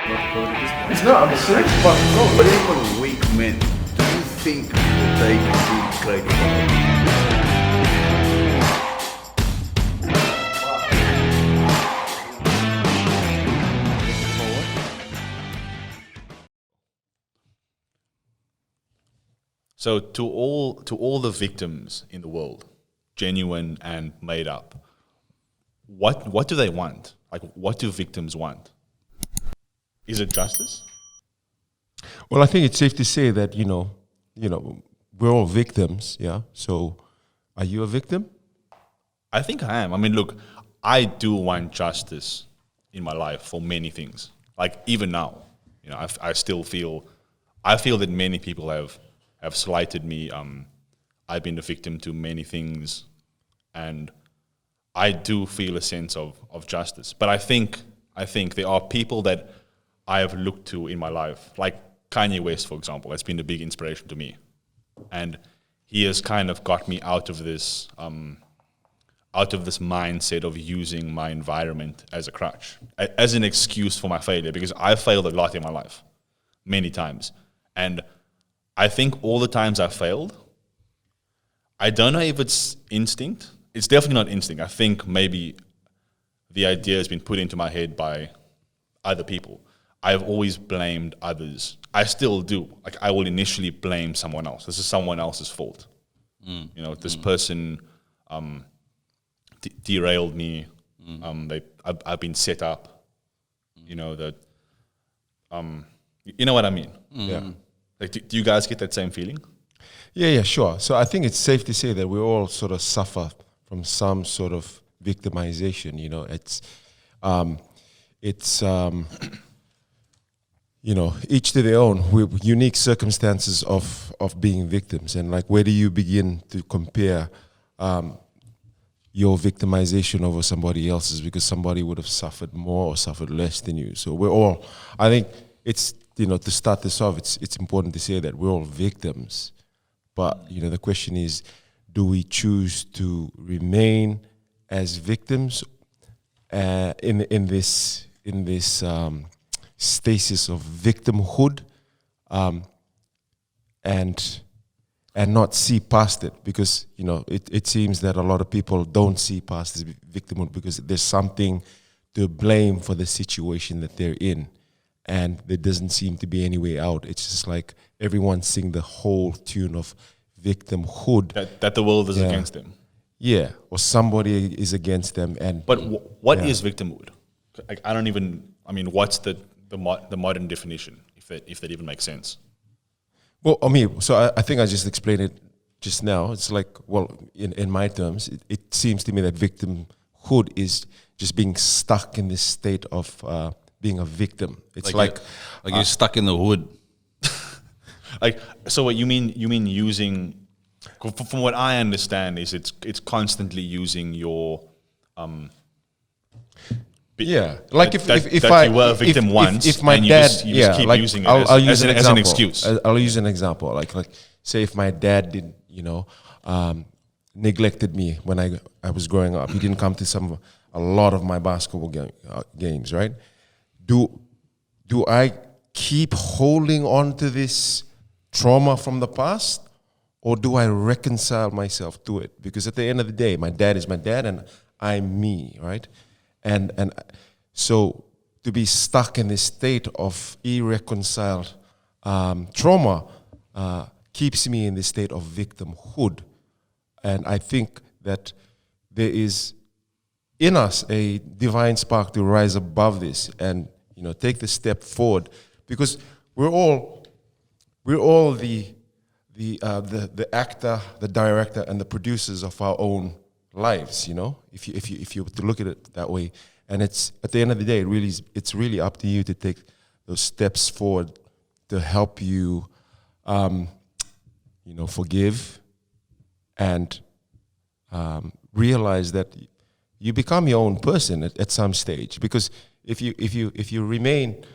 not heard at this point. No, I'm serious, but no. Whatever weak men do you think that they can do great work? So to all the victims in the world, genuine and made up, what do they want? Like, what do victims want? Is it justice? Well, I think it's safe to say that we're all victims. Yeah. So, are you a victim? I think I am. I mean, look, I do want justice in my life for many things. Like, even now, I still feel, that many people have slighted me. I've been a victim to many things, and I do feel a sense of justice. But I think there are people that I have looked to in my life, like Kanye West, for example, has been a big inspiration to me, and he has kind of got me out of this mindset of using my environment as a crutch, as an excuse for my failure, because I've failed a lot in my life, many times. And I think all the times I failed, I don't know if it's instinct. It's definitely not instinct. I think maybe the idea has been put into my head by other people. I've always blamed others. I still do. Like, I will initially blame someone else. This is someone else's fault. This person derailed me. I've been set up. You know what I mean? Yeah. Like, do you guys get that same feeling? Yeah, sure. So I think it's safe to say that we all sort of suffer from some sort of victimization. It's each to their own, with unique circumstances of being victims. And like, where do you begin to compare your victimization over somebody else's, because somebody would have suffered more or suffered less than you? So we're all, I think it's, to start this off, it's important to say that we're all victims. But, the question is, do we choose to remain as victims in this stasis of victimhood, and not see past it? Because it seems that a lot of people don't see past this victimhood because there's something to blame for the situation that they're in, and there doesn't seem to be any way out. It's just like everyone sing the whole tune of victimhood, that the world is against them. Yeah, or somebody is against them. But what is victimhood? I don't even. I mean, what's the modern definition, if that even makes sense? Well, I think I just explained it just now. It's like, well, in my terms, it seems to me that victimhood is just being stuck in this state of being a victim. It's like you're stuck in the hood. Like, so what you mean using? From what I understand, is it's constantly using your like if you were a victim once, if my and dad, you just keep using it as an excuse. I'll use an example. Like say if my dad did, neglected me when I was growing up. He didn't come to a lot of my basketball games, right? Do I keep holding on to this trauma from the past, or do I reconcile myself to it? Because at the end of the day, my dad is my dad and I'm me, right? And so to be stuck in this state of irreconciled trauma keeps me in this state of victimhood. And I think that there is in us a divine spark to rise above this and take the step forward, because we're all the actor, the director, and the producers of our own lives. If you were to look at it that way, and it's at the end of the day, it's really up to you to take those steps forward to help you, forgive and realize that you become your own person at some stage. Because if you remain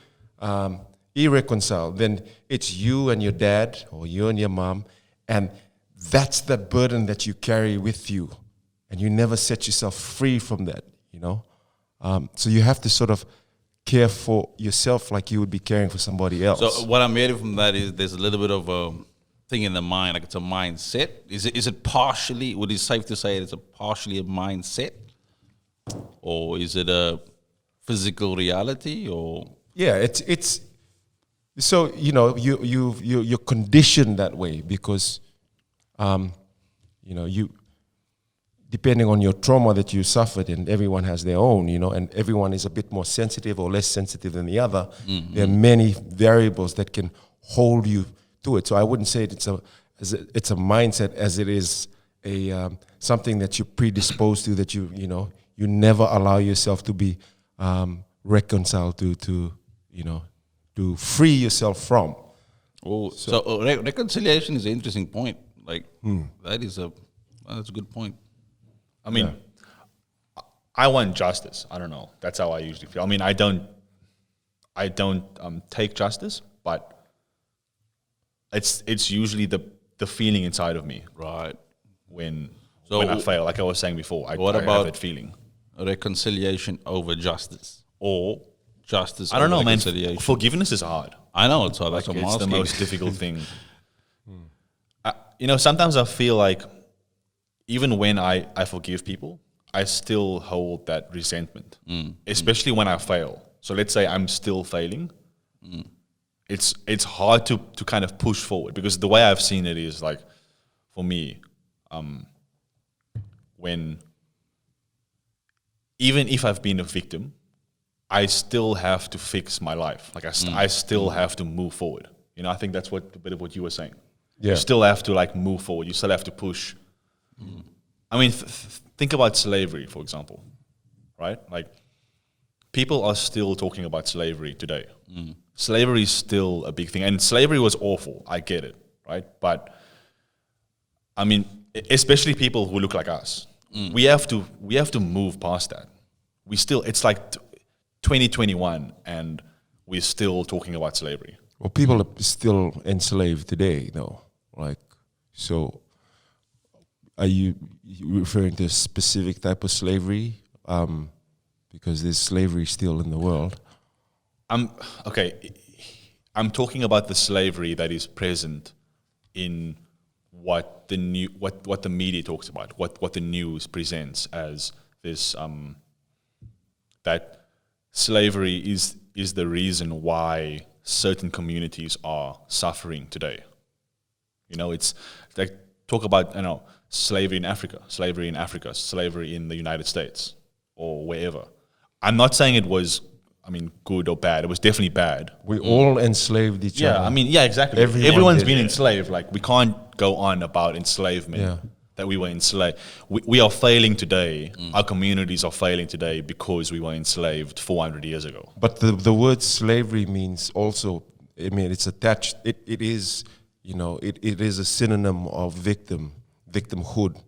irreconciled, then it's you and your dad or you and your mom, and that's the burden that you carry with you, and you never set yourself free from that. So you have to sort of care for yourself like you would be caring for somebody else. So what I'm getting from that is there's a little bit of a thing in the mind, like it's a mindset. Is it partially? Would it be safe to say it's partially a mindset, or is it a physical reality? Or yeah, it's so you're conditioned that way because you depending on your trauma that you suffered, and everyone has their own, and everyone is a bit more sensitive or less sensitive than the other. Mm-hmm. There are many variables that can hold you to it. So I wouldn't say it's a mindset as it is a something that you're predisposed to, that you never allow yourself to be reconciled to free yourself from. Oh, so reconciliation is an interesting point. Like that's a good point. I mean, I want justice. I don't know. That's how I usually feel. I mean, I don't take justice, but it's usually the feeling inside of me, right? When I fail, like I was saying before, I have that feeling. Reconciliation over justice, or justice? I don't over know, man. Reconciliation. Forgiveness is hard. I know it's hard. That's Like, what I'm it's the asking. most difficult thing. Sometimes I feel like even when I forgive people, I still hold that resentment, especially when I fail. So let's say I'm still failing. It's hard to kind of push forward, because the way I've seen it is like, for me, when even if I've been a victim, I still have to fix my life. Like I still have to move forward. I think that's a bit of what you were saying. Yeah. You still have to like move forward. You still have to push. I mean, think about slavery, for example, right? Like, people are still talking about slavery today. Slavery is still a big thing, and slavery was awful. I get it, right? But I mean, especially people who look like us, we have to move past that. It's like 2021, and we're still talking about slavery. Well, people are still enslaved today, though. Like, so are you referring to a specific type of slavery? Because there's slavery still in the world. I'm talking about the slavery that is present in what the media talks about, what the news presents as this, that slavery is the reason why certain communities are suffering today. It's like, talk about slavery in Africa, slavery in the United States, or wherever. I'm not saying it was, good or bad. It was definitely bad. We all enslaved each other. Yeah, exactly. Everyone's been enslaved. Like, we can't go on about enslavement, that we were enslaved. We are failing today. Our communities are failing today because we were enslaved 400 years ago. But the word slavery means also, it's attached. It is, it is a synonym of victimhood,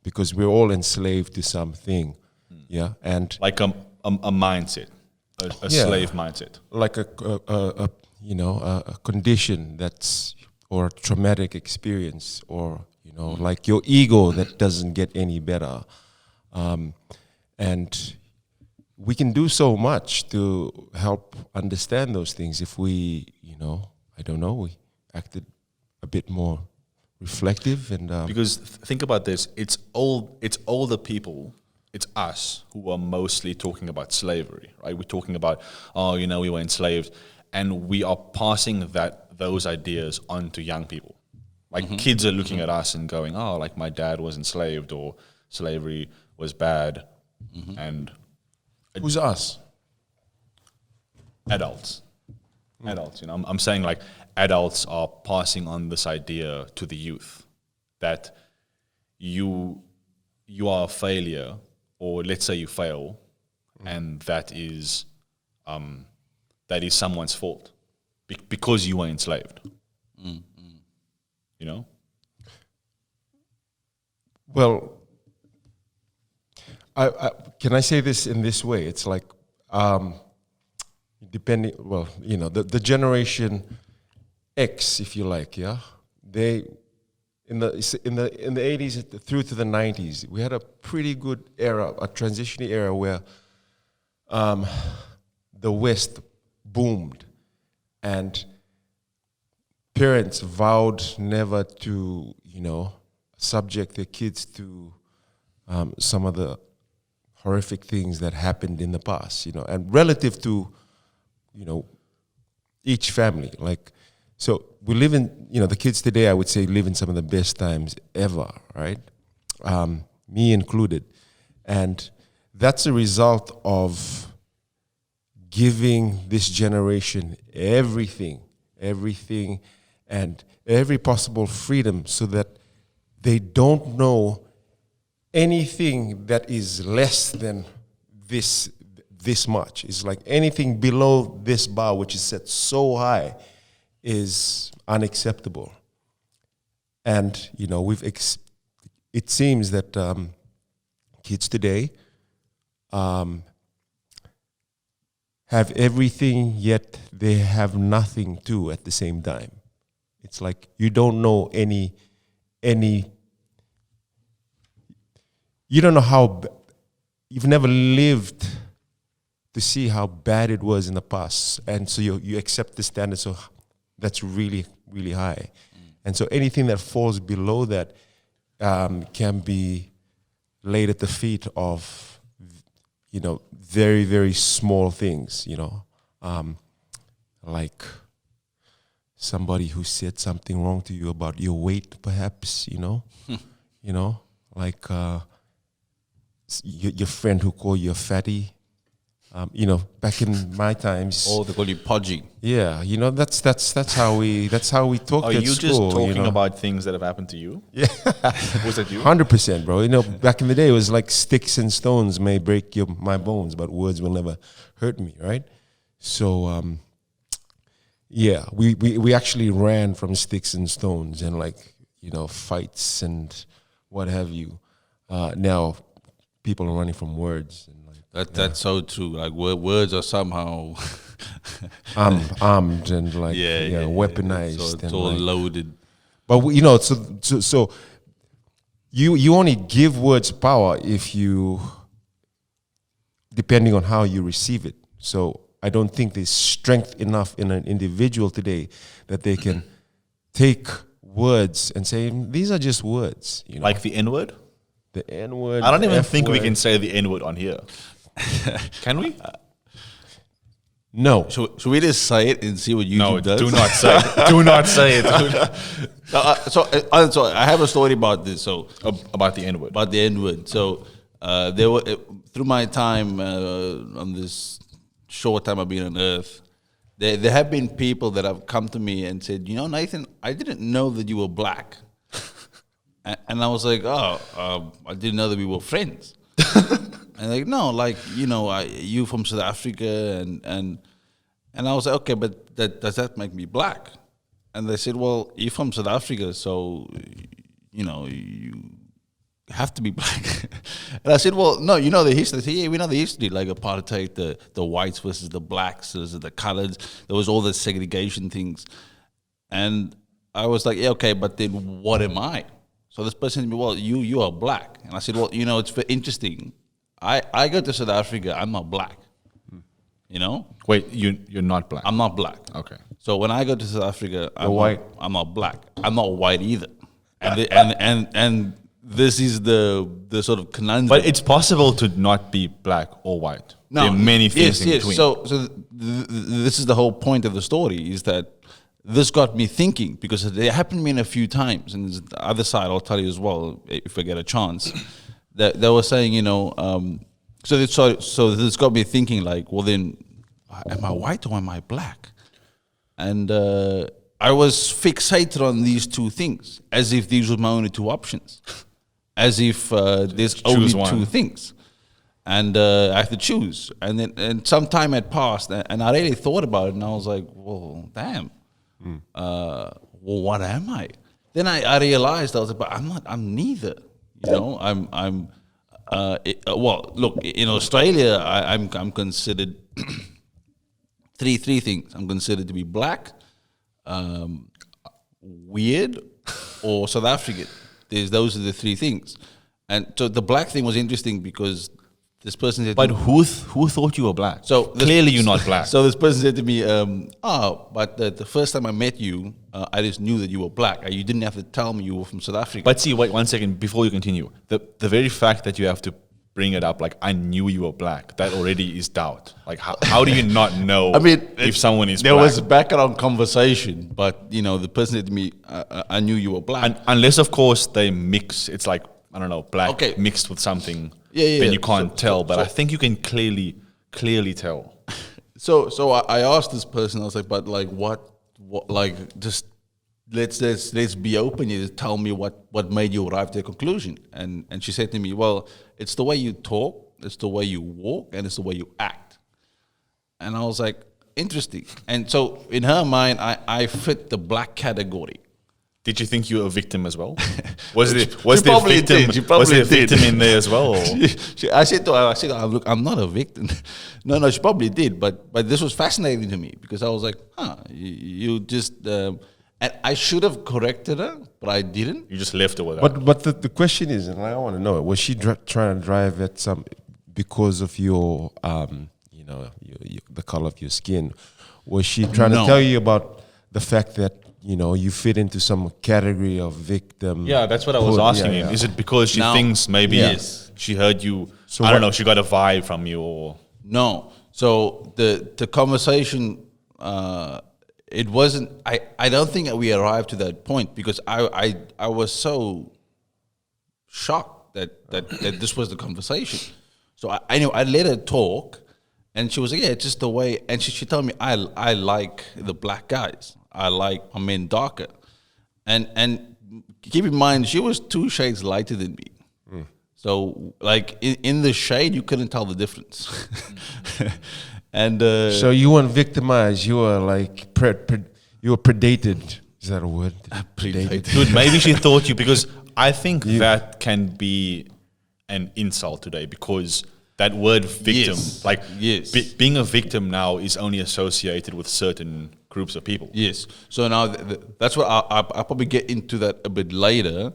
because we're all enslaved to something. Yeah, and like a mindset, a slave mindset, like a condition that's, or a traumatic experience, or like your ego that doesn't get any better, and we can do so much to help understand those things if we, we acted a bit more reflective and because think about this, it's all the people. It's us who are mostly talking about slavery, right? We're talking about, we were enslaved, and we are passing those ideas on to young people. Like, kids are looking at us and going, oh, like, my dad was enslaved, or slavery was bad. And who's us? Adults. Adults, I'm saying, like, adults are passing on this idea to the youth that you are a failure, or let's say you fail, and that is someone's fault because you were enslaved. Well, I can I say this in this way? It's like, depending. Well, the generation X, if you like, they. In the 80s through to the 90s, we had a pretty good era, a transitioning era where the West boomed, and parents vowed never to, subject their kids to some of the horrific things that happened in the past, and relative to, each family. Like, so we live in, the kids today, I would say, live in some of the best times ever, right? Me included. And that's a result of giving this generation everything, and every possible freedom so that they don't know anything that is less than this much. It's like anything below this bar, which is set so high, is unacceptable. And, it seems that kids today have everything, yet they have nothing too at the same time. It's like you don't know any you don't know how, you've never lived to see how bad it was in the past. And so you accept the standard, so that's really, really high. And so anything that falls below that can be laid at the feet of, very, very small things, like somebody who said something wrong to you about your weight, perhaps, like your friend who called you a fatty. Back in my times. Oh, they call you podgy. Yeah, that's how we talked Are at you school. just talking about things that have happened to you? Yeah, Was that you? 100%, bro. Back in the day, it was like sticks and stones may break my bones, but words will never hurt me, right? So, yeah, we actually ran from sticks and stones and fights and what have you. Now, people are running from words. And That's so true. Like words are somehow armed and weaponized. So it's and all loaded. But so you only give words power if you, depending on how you receive it. So I don't think there's strength enough in an individual today that they can take words and say, these are just words. Like the N-word? The N-word. I don't even think we F-word. can say the N-word on here. Can we? No. Should we just say it and see what YouTube No, does? do not say it. Do not say it. So I have a story about this. So About the N-word. about the N-word. So there were through my time on this short time I've been on Earth, there have been people that have come to me and said, Nathan, I didn't know that you were black, and I was like, I didn't know that we were friends. And like, no, you from South Africa, and I was like, okay, but does that make me black? And they said, well, you're from South Africa, so you have to be black. And I said, well, no, you know the history. They said, yeah, we know the history, like apartheid, the whites versus the blacks versus the coloreds. There was all the segregation things. And I was like, yeah, okay, but then what am I? So this person said to me, well, you are black. And I said, well, it's very interesting. I go to South Africa, I'm not black. Wait, you're not black? I'm not black. Okay. So when I go to South Africa, I'm not black. I'm not white either. And this is the sort of conundrum. But it's possible to not be black or white. There are many things in between. So this is the whole point of the story, is that this got me thinking, because it happened to me a few times, and the other side I'll tell you as well if I get a chance. That they were saying, so this got me thinking, like, well then, am I white or am I black? And I was fixated on these two things, as if these were my only two options, as if there's only two things, and I have to choose. And some time had passed, and I really thought about it, and I was like, well, damn, well, what am I? Then I realized, I was like, but I'm neither. Well, look, in Australia, I'm considered three things. I'm considered to be black, weird, or South African. Those are the three things. And so the black thing was interesting because this person said, But who thought you were black? so Clearly you're not black. So this person said to me, but the first time I met you, I just knew that you were black. You didn't have to tell me you were from South Africa. But see, wait 1 second before you continue. The very fact that you have to bring it up, like, I knew you were black, that already is doubt. Like, how do you not know I mean, if someone is there black? was background conversation, but the person said to me, I knew you were black. Unless, of course, they mix. It's like, I don't know, black Okay. mixed with something. Yeah. Then you can't So- tell. so- But so- I think you can clearly tell. So I asked this person, I was like, but like what like just let's be open. You just tell me what made you arrive to a conclusion. And she said to me, well, it's the way you talk, it's the way you walk, and it's the way you act. And I was like, interesting. And so in her mind, I fit the black category. Did you think you were a victim as well? Was She there probably victim? did. She Was probably there did. victim in there as well? Or? I said to her, look, I'm not a victim. No, she probably did, but this was fascinating to me because I was like, you just, and I should have corrected her, but I didn't. You just left it with that. But the question is, and I want to know, was she trying to drive at some because of your the color of your skin? Was she trying to No. tell you about the fact that you fit into some category of victim? Yeah, that's what I was asking him. Is it because she Now- thinks maybe Yes. she heard you? So I don't what- know. She got a vibe from you, or No. So the conversation, it wasn't. I don't think we arrived to that point because I was so shocked that this was the conversation. So I let her talk, and she was like, yeah, it's just the way. And she told me I like the black guys. I like my men darker, and keep in mind she was 2 shades lighter than me. So, like in the shade, you couldn't tell the difference. And So you weren't victimized. You were like you were predated. Is that a word? Predated. dude, maybe she thought you, because I think that can be an insult today, because that word victim, Yes. like Yes. being a victim now is only associated with certain groups of people. Yes. So now that's what I'll probably get into that a bit later.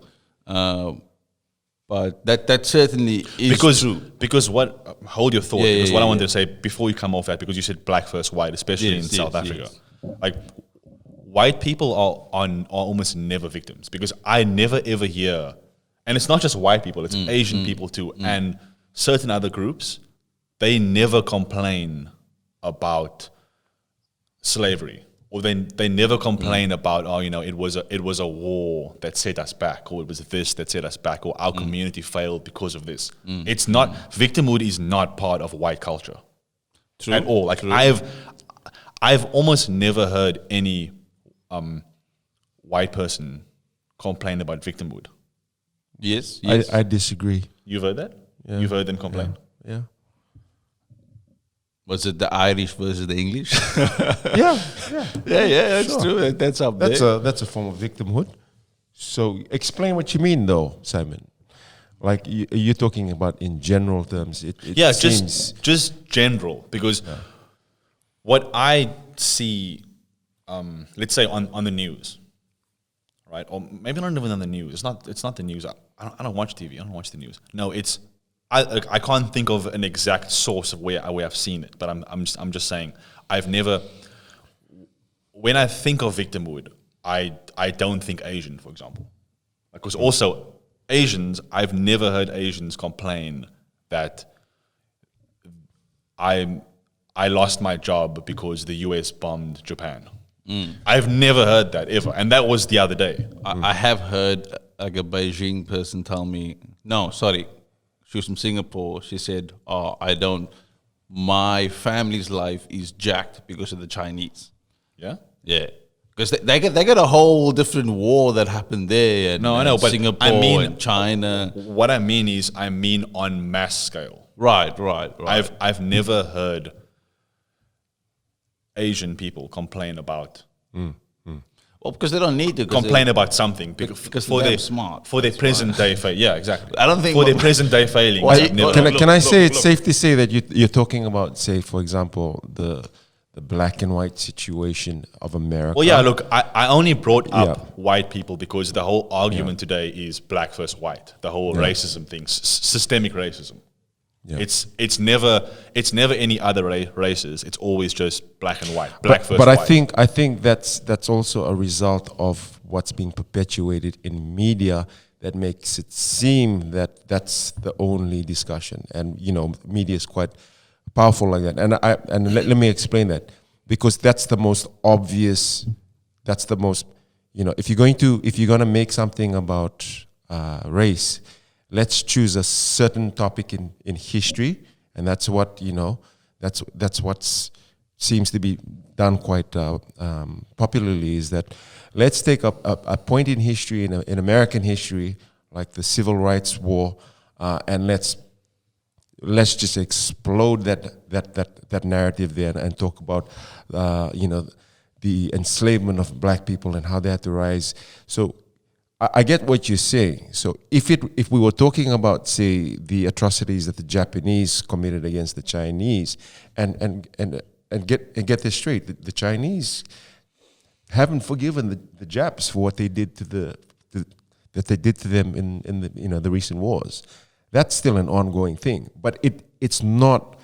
But that certainly is true. Because what, hold your thought, Yeah, because yeah, what I yeah, wanted to say before you come off that, because you said black versus white, especially Yes, in South yes, Africa. yes. Like, white people are almost never victims, because I never ever hear, and it's not just white people, it's Asian people too, and certain other groups, they never complain about slavery, or they never complain about, it was a war that set us back, or it was this that set us back, or our community failed because of this. It's not, victimhood is not part of white culture at all. Like, I've almost never heard any white person complain about victimhood. Yes. I disagree. You've heard that? Yeah. You've heard them complain? Yeah. Was it the Irish versus the English? Yeah. yeah, that's Sure. true. That's up That's there. that's a form of victimhood. So explain what you mean, though, Simon. Like you're talking about in general terms. It Yeah, seems just general, because what I see, let's say on the news, right, or maybe not even on the news. It's not the news. I don't watch TV. I don't watch the news. No, it's I can't think of an exact source of where I've seen it, but I'm just saying I've never. When I think of victimhood, I don't think Asian, for example, because also Asians, I've never heard Asians complain that I lost my job because the US bombed Japan. I've never heard that ever, and that was the other day. I have heard like a Beijing person tell me, no, sorry, she was from Singapore. She said, my family's life is jacked because of the Chinese. Yeah. Yeah. Because they got a whole different war that happened there. And, No, I know, but Singapore I mean- and China. What I mean is, I mean on mass scale. Right. I've never heard Asian people complain about Well, because they don't need to. about something because for they're their smart. for their present day yeah, exactly. I don't think for their what- present day failings. Why- I've never- Can I say look, it's safe to say that you're talking about, say, for example, the black and white situation of America? Well, yeah, look, I only brought up Yeah. white people because the whole argument today is black versus white, the whole racism thing, systemic racism. Yeah. It's never any other races. It's always just black and white, black versus but white. I think that's also a result of what's being perpetuated in media that makes it seem that that's the only discussion, and media is quite powerful like that. And let me explain that, because that's the most obvious. That's the most, if you're going to make something about race, let's choose a certain topic in history, and that's what that's what seems to be done quite popularly. Is that let's take a point in history, in American history, like the Civil Rights War, and let's just explode that narrative there and talk about the enslavement of black people and how they had to rise. So I get what you're saying. So if we were talking about, say, the atrocities that the Japanese committed against the Chinese, and get this straight, the Chinese haven't forgiven the Japs for what they did that they did to them in the recent wars. That's still an ongoing thing, but it's not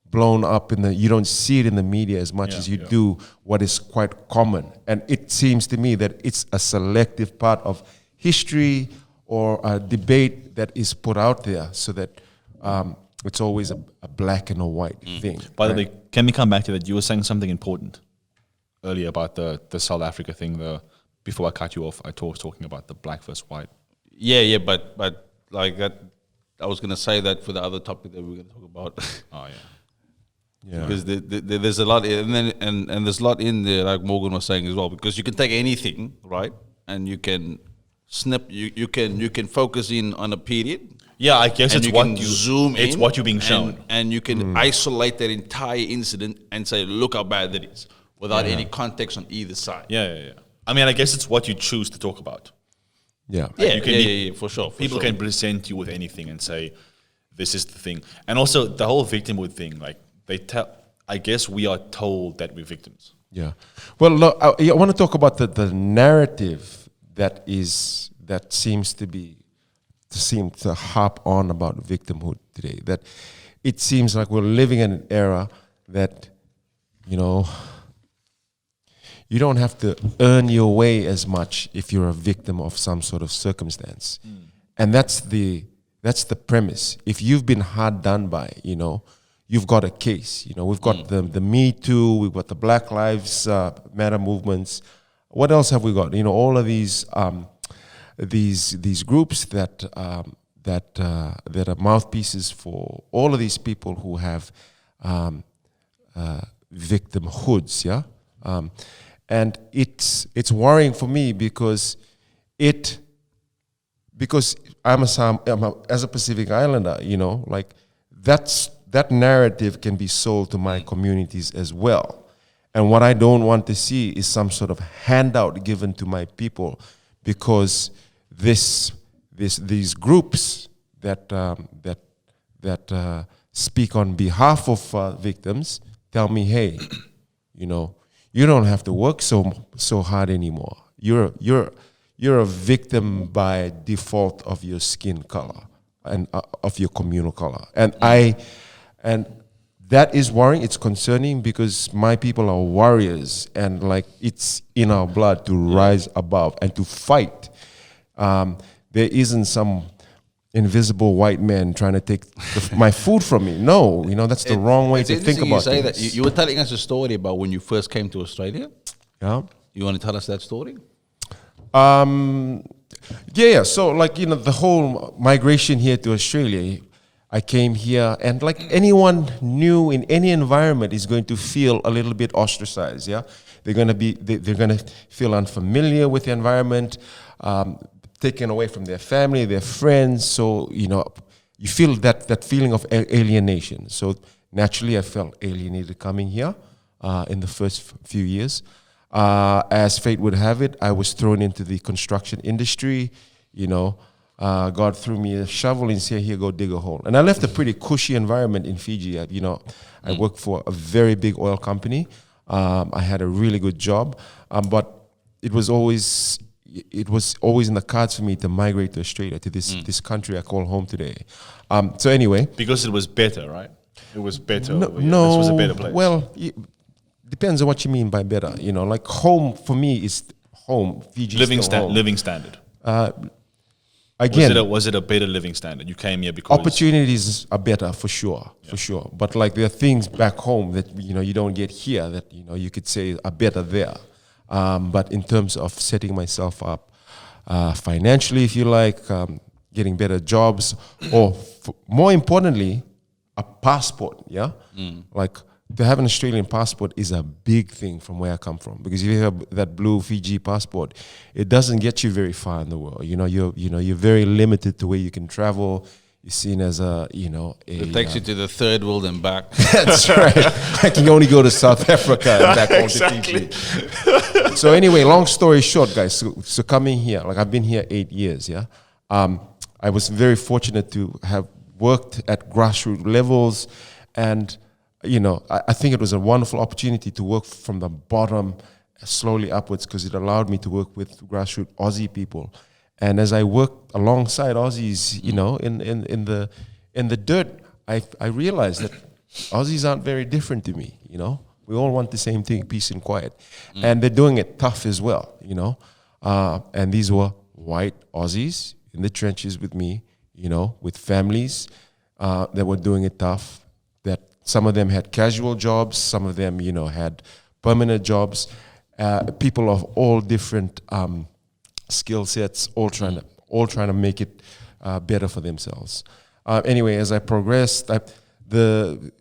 blown up you don't see it in the media as much as you do what is quite common. And it seems to me that it's a selective part of history or a debate that is put out there, so that it's always a black and a white thing. By the way, can we come back to that? You were saying something important earlier about the South Africa thing. Before I cut you off, I was talking about the black versus white. Yeah, but like that, I was going to say that for the other topic that we we're going to talk about. Oh, yeah. Yeah. Because there's a lot, and there's a lot in there, like Morgan was saying as well. Because you can take anything, right, and you can snip, you can focus in on a period. Yeah, I guess and it's you what can zoom in. It's what you're being shown, and you can isolate that entire incident and say, look how bad that is, without any context on either side. Yeah. I mean, I guess it's what you choose to talk about. Yeah. Yeah, for sure. People can present you with anything and say, this is the thing. And also the whole victimhood thing, like I guess we are told that we're victims. Yeah. Well, look, I want to talk about the narrative that seems to harp on about victimhood today. That it seems like we're living in an era that, you don't have to earn your way as much if you're a victim of some sort of circumstance. And that's the premise. If you've been hard done by, you've got a case. We've got the Me Too, we've got the Black Lives Matter movements. What else have we got? All of these groups that are mouthpieces for all of these people who have victimhoods. Yeah. And it's worrying for me because I'm as a Pacific Islander, like that narrative can be sold to my communities as well. And what I don't want to see is some sort of handout given to my people, because these groups that speak on behalf of victims tell me, hey, you don't have to work so hard anymore. You're a victim by default of your skin color and of your communal color. And that is worrying. It's concerning because my people are warriors, and like it's in our blood to rise above and to fight. There isn't some invisible white man trying to take my food from me. No, that's the wrong way to think about you say things. That. You were telling us a story about when you first came to Australia. Yeah. You want to tell us that story? Yeah. So the whole migration here to Australia, I came here, and like anyone new in any environment is going to feel a little bit ostracized. Yeah. They're gonna feel unfamiliar with the environment, taken away from their family, their friends. So, you feel that feeling of alienation. So naturally I felt alienated coming here in the first few years. As fate would have it, I was thrown into the construction industry. God threw me a shovel and said, here, go dig a hole. And I left a pretty cushy environment in Fiji. I worked for a very big oil company. I had a really good job, but it was always it was always in the cards for me to migrate to Australia, to this country I call home today. So anyway, Because it was better, right? It was better. no, over here. This was a better place. well, depends on what you mean by better. You know, like home for me is home. Fiji home. Living standard. Again, Was it a better living standard? You came here because opportunities are better for sure, for sure. But like there are things back home that you don't get here that you could say are better there. But in terms of setting myself up financially, if you like, getting better jobs, or more importantly, a passport. Yeah, like to have an Australian passport is a big thing from where I come from, because if you have that blue Fiji passport, it doesn't get you very far in the world. You're very limited to where you can travel. You're seen as It takes you to the third world and back. That's right. I can only go to South Africa and back home to Fiji. So anyway, long story short, guys. So coming here, like I've been here 8 years. Yeah, I was very fortunate to have worked at grassroots levels, and I think it was a wonderful opportunity to work from the bottom slowly upwards, because it allowed me to work with grassroots Aussie people. And as I worked alongside Aussies, in the dirt, I realized that Aussies aren't very different to me. We all want the same thing, peace and quiet, and they're doing it tough as well. And these were white Aussies in the trenches with me, with families that were doing it tough. That some of them had casual jobs, some of them, had permanent jobs. People of all different skill sets, all trying to make it better for themselves. Anyway, as I progressed, the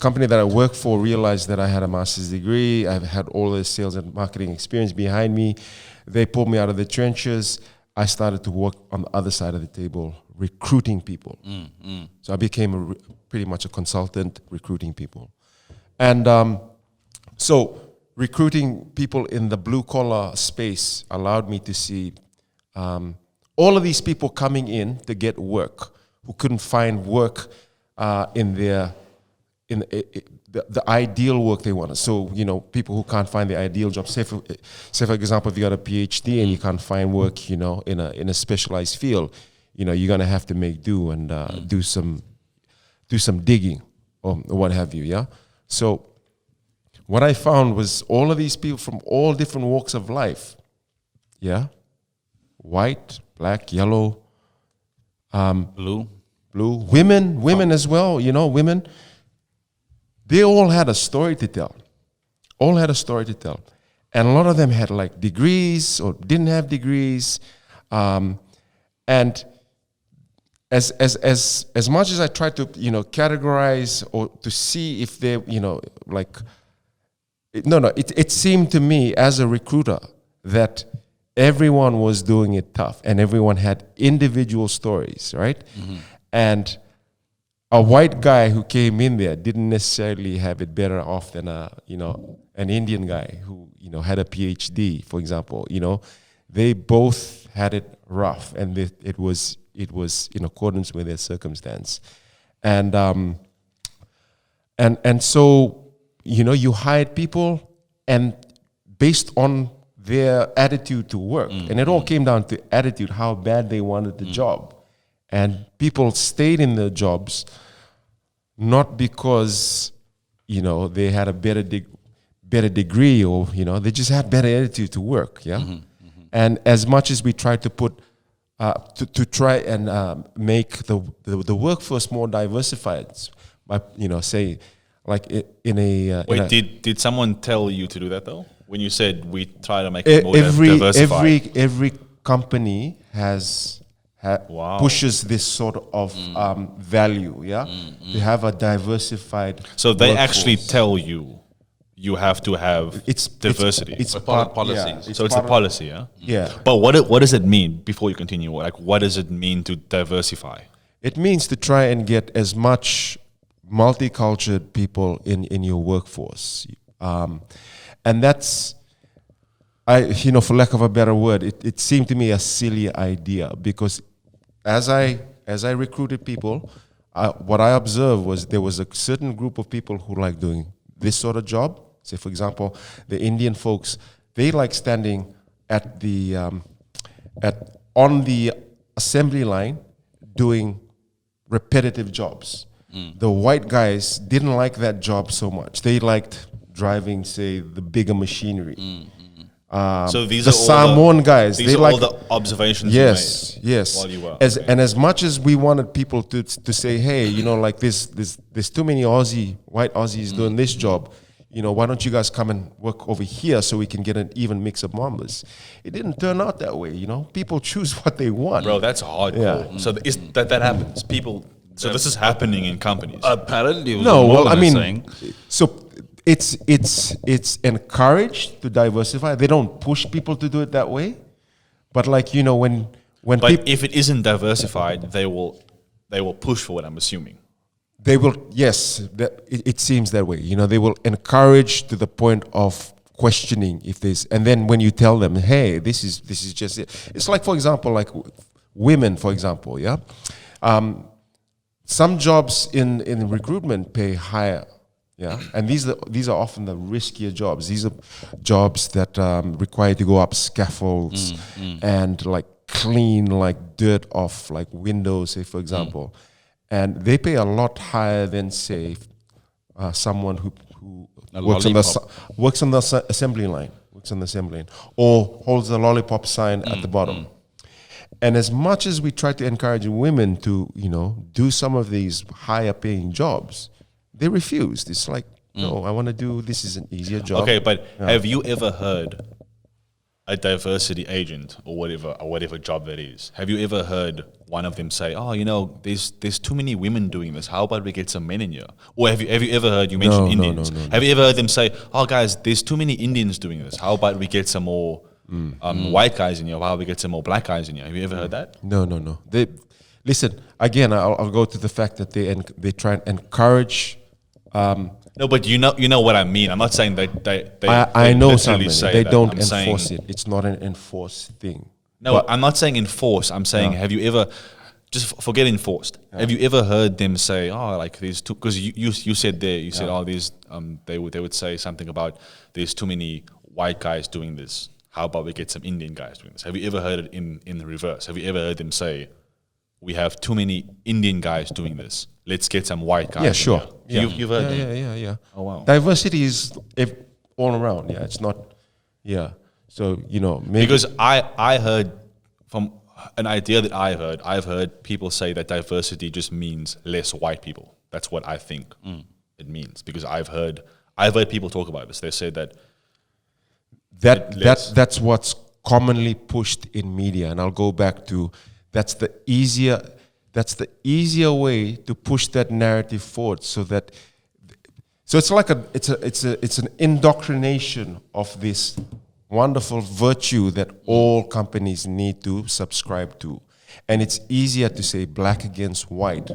company that I work for realized that I had a master's degree. I've had all the sales and marketing experience behind me. They pulled me out of the trenches. I started to work on the other side of the table, recruiting people. So I became pretty much a consultant recruiting people. And so recruiting people in the blue collar space allowed me to see all of these people coming in to get work, who couldn't find work in the ideal work they wanted. So, people who can't find the ideal job. Say for example, if you got a PhD and you can't find work, in a specialized field, you're gonna have to make do and do some digging or what have you. Yeah. So what I found was all of these people from all different walks of life. Yeah. White, black, yellow, Blue. women as well. Women. They all had a story to tell. And a lot of them had like degrees or didn't have degrees. And as much as I tried to, categorize or to see if they, it seemed to me as a recruiter that everyone was doing it tough and everyone had individual stories, right? And a white guy who came in there didn't necessarily have it better off than an Indian guy who, had a PhD, for example. They both had it rough, and it was in accordance with their circumstance. And so, you hired people and based on their attitude to work. And it all came down to attitude, how bad they wanted the job. And people stayed in their jobs not because, they had a better degree or, they just had better attitude to work, yeah? And as much as we tried to put, to try and make the workforce more diversified, by, say, like in a... Wait, did someone tell you to do that though? When you said we try to make it more diversified? Every company pushes this sort of value, yeah? To have a diversified So they workforce. actually tell you have to have diversity. It's part of policy. Yeah, so it's a policy, yeah? Yeah. But what does it mean, before you continue, what does it mean to diversify? It means to try and get as much multicultural people in your workforce. And that's, for lack of a better word, it seemed to me a silly idea, because as I recruited people, what I observed was there was a certain group of people who like doing this sort of job. Say, for example, the Indian folks, they like standing at on the assembly line doing repetitive jobs. The white guys didn't like that job so much. They liked driving, say, the bigger machinery. So these The are Samoan guys, These they are like all the observations yes, you made yes. while you were. And as much as we wanted people to say, hey, like there's too many white Aussies doing this job. Why don't you guys come and work over here so we can get an even mix of Mambas? It didn't turn out that way. People choose what they want. Bro, that's a hard Yeah. call. So that happens. People. So this is happening in companies. Apparently, it was No, well, I they're mean, saying. so it's encouraged to diversify. They don't push people to do it that way, but when but people if it isn't diversified, they will push for it. I'm assuming. they will it seems that way. They will encourage to the point of questioning if there's, and then when you tell them, hey, this is just it. It's like, for example, like women, for example, yeah. Some jobs in recruitment pay higher, yeah, and these are often the riskier jobs. These are jobs that require you to go up scaffolds and like clean like dirt off like windows, say for example, and they pay a lot higher than say someone who works on the assembly line, or holds the lollipop sign at the bottom. And as much as we try to encourage women to, do some of these higher paying jobs, they refused. It's like, no, I want to do, this is an easier job. Okay, but have you ever heard a diversity agent or whatever job that is? Have you ever heard one of them say, "Oh, there's too many women doing this. How about we get some men in here?" Or have you ever heard, you mentioned Indians? No. Have you ever heard them say, "Oh, guys, there's too many Indians doing this. How about we get some more white guys in here? How about we get some more black guys in here?" Have you ever heard that? No. They listen again. I'll go to the fact that they try and encourage. No, but you know what I mean. I'm not saying that they I know literally something. say They that. don't I'm enforce saying, it. It's not an enforced thing. No, But- I'm not saying enforce. I'm saying, have you ever, just forget enforced. Have you ever heard them say, "Oh, like there's too," because you said there, you said, "Oh, there's they would say something about there's too many white guys doing this. How about we get some Indian guys doing this?" Have you ever heard it in the reverse? Have you ever heard them say, "We have too many Indian guys doing this. Let's get some white guys"? Yeah, in sure. here." Yeah. You've heard them. Yeah. Oh wow. Diversity is all around. Yeah, it's not. Yeah. So maybe Because I heard from an idea that I've heard people say that diversity just means less white people. That's what I think it means, because I've heard people talk about this. They say that that's what's commonly pushed in media, and I'll go back to that's the easier way to push that narrative forward, so it's like it's an indoctrination of this wonderful virtue that all companies need to subscribe to, and it's easier to say black against white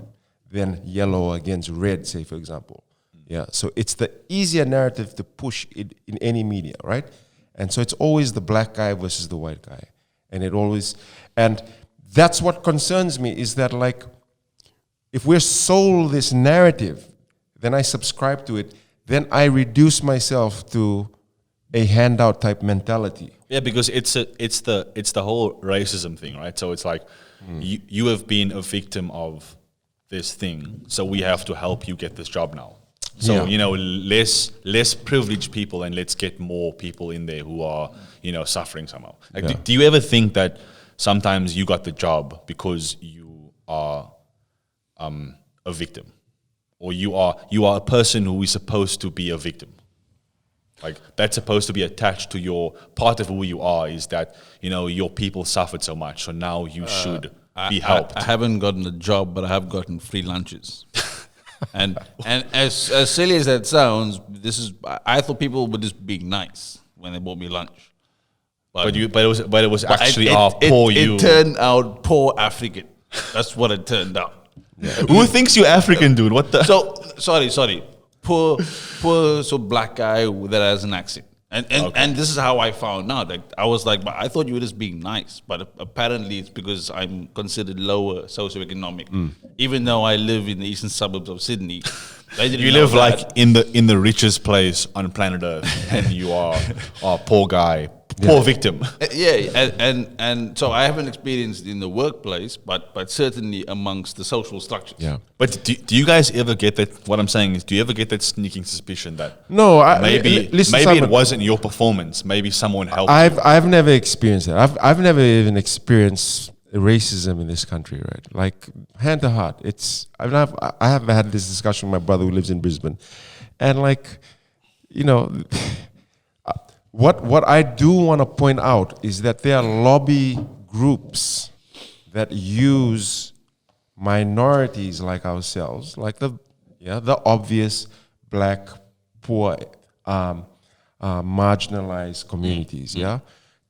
than yellow against red, say for example. Yeah, so it's the easier narrative to push it in any media, right? And so it's always the black guy versus the white guy. And that's what concerns me, is that like, if we're sold this narrative, then I subscribe to it, then I reduce myself to a handout type mentality. yeah, because it's the whole racism thing, right? So it's like you have been a victim of this thing, so we have to help you get this job now. So Yeah. less privileged people, and let's get more people in there who are suffering somehow. Like, Yeah. do you ever think that sometimes you got the job because you are a victim, or you are a person who is supposed to be a victim? Like, that's supposed to be attached to your part of who you are, is that your people suffered so much, so now you should be helped. I haven't gotten a job, but I have gotten free lunches. and as silly as that sounds, I thought people were just being nice when they bought me lunch. but it was actually poor you. It turned out poor African. That's what it turned out. Who thinks you're African, dude? What the? So sorry. Poor so black guy that has an accent. And this is how I found out. Like I was like, but I thought you were just being nice, but apparently it's because I'm considered lower socioeconomic, even though I live in the eastern suburbs of Sydney. They didn't You know live that. like in the richest place on planet Earth, and you are a poor guy, poor victim. Yeah, and so I haven't experienced in the workplace, but certainly amongst the social structures. Yeah. But do you guys ever get that? What I'm saying is, do you ever get that sneaking suspicion that No, maybe listen, maybe Simon, it wasn't your performance, maybe someone helped you? I've never experienced that. I've never even experienced racism in this country, right? Like hand to heart, I have had this discussion with my brother who lives in Brisbane, and like, you know, what I do want to point out is that there are lobby groups that use minorities like ourselves, like the obvious black, poor, marginalized communities,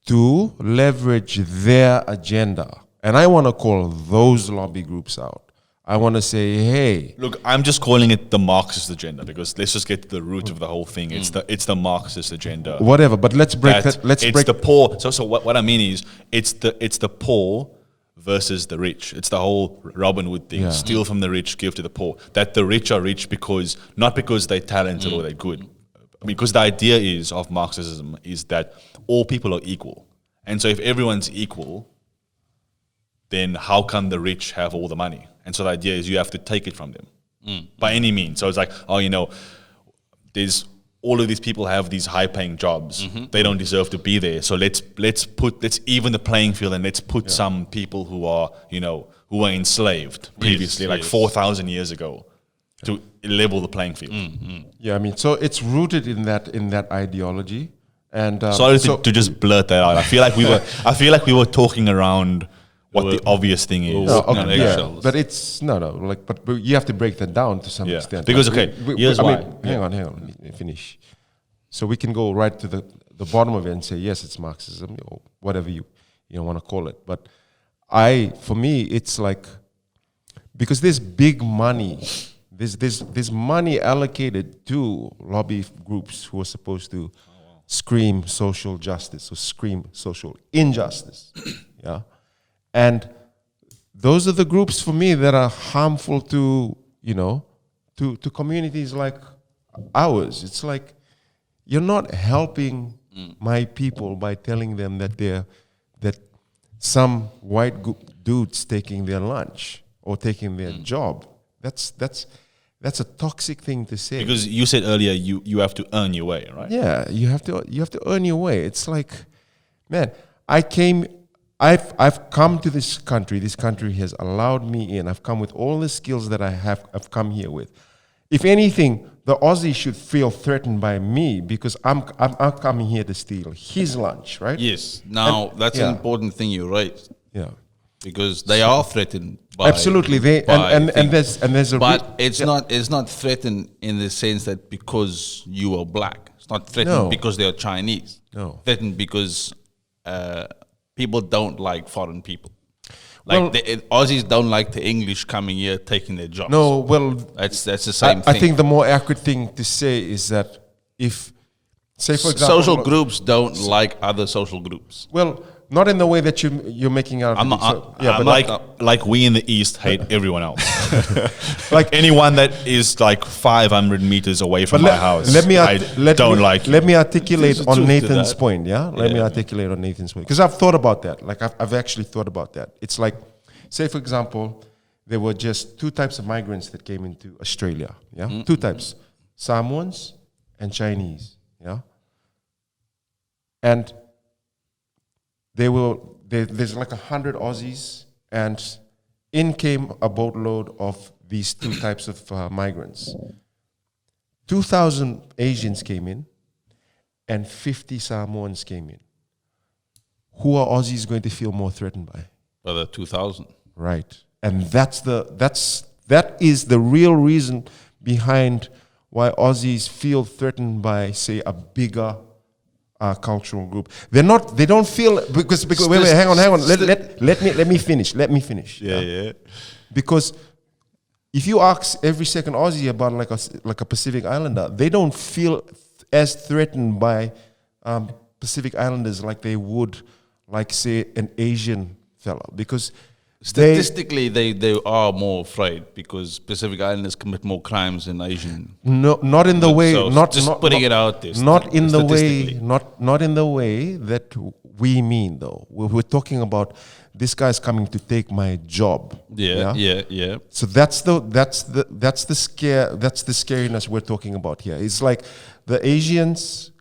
to leverage their agenda. And I want to call those lobby groups out. I want to say, hey, Look, I'm just calling it the Marxist agenda because let's just get to the root of the whole thing. It's the Marxist agenda. whatever, but let's break that that. Let's it's break the poor. So what I mean is it's the poor versus the rich. It's the whole Robin Hood thing. Yeah. Steal from the rich, give to the poor. That the rich are rich because not because they're talented or they're good. Because the idea is of Marxism is that all people are equal. And so if everyone's equal, then how come the rich have all the money? And so the idea is you have to take it from them by any means. So it's like, there's all of these people have these high-paying jobs. They don't deserve to be there. So let's even the playing field and let's put some people who are enslaved previously, like 4,000 years ago, to level the playing field. Yeah, I mean, so it's rooted in that ideology. And Sorry to just blurt that out. I feel like we were talking around what the obvious thing is. No, okay, No, yeah, eggshells. but it's but you have to break that down to some Yeah. extent. Because, Like, okay, here's why. Hang on, let me finish. So we can go right to the bottom of it and say yes, it's Marxism or whatever you want to call it. But for me, it's like because there's big money, there's money allocated to lobby groups who are supposed to scream social justice or scream social injustice, yeah. And those are the groups for me that are harmful to communities like ours. It's like you're not helping my people by telling them that some white dude's taking their lunch or taking their job. That's a toxic thing to say. Because you said earlier you have to earn your way, right? Yeah, you have to earn your way. It's like, man, I've come to this country. This country has allowed me in. I've come with all the skills that I've come here with. If anything, the Aussie should feel threatened by me because I'm coming here to steal his lunch, right? Yes. Now that's an important thing you raised Yeah. because they are threatened by Absolutely. And there's a but it's not threatened in the sense that because you are black. It's not threatened No. because they are Chinese. No. Threatened because people don't like foreign people. Like Well- the Aussies don't like the English coming here taking their jobs. No, well, That's the same I thing. think the more accurate thing to say is that if, say for example, social groups don't like other social groups. Well, not in the way that you're making out. I'm to be. not- Yeah, I'm but Like we in the East hate everyone else. like Anyone that is like 500 meters away from my house, let me I don't like. Let me articulate There's a on truth to Nathan's that. point. Yeah, let me articulate on Nathan's point because I've thought about that. Like I've actually thought about that. It's like, say for example, there were just two types of migrants that came into Australia. Yeah, two types: Samoans and Chinese. Yeah, and there's like 100 Aussies, and in came a boatload of these two types of migrants. 2,000 Asians came in, and 50 Samoans came in. Who are Aussies going to feel more threatened by? By the 2000. Right, and that is the real reason behind why Aussies feel threatened by, say, a bigger cultural group. They don't feel because wait, hang on. Let me finish. Yeah. Because if you ask every second Aussie about like a Pacific Islander, they don't feel as threatened by Pacific Islanders like they would, like say, an Asian fella, because Statistically, they are more afraid because Pacific Islanders commit more crimes than Asian. not in the way, So not just not, putting not- it out there, not in the way, statistically. not in the way that we mean though. We're talking about this guy's coming to take my job. Yeah. So that's the scariness we're talking about here. It's like the Asians,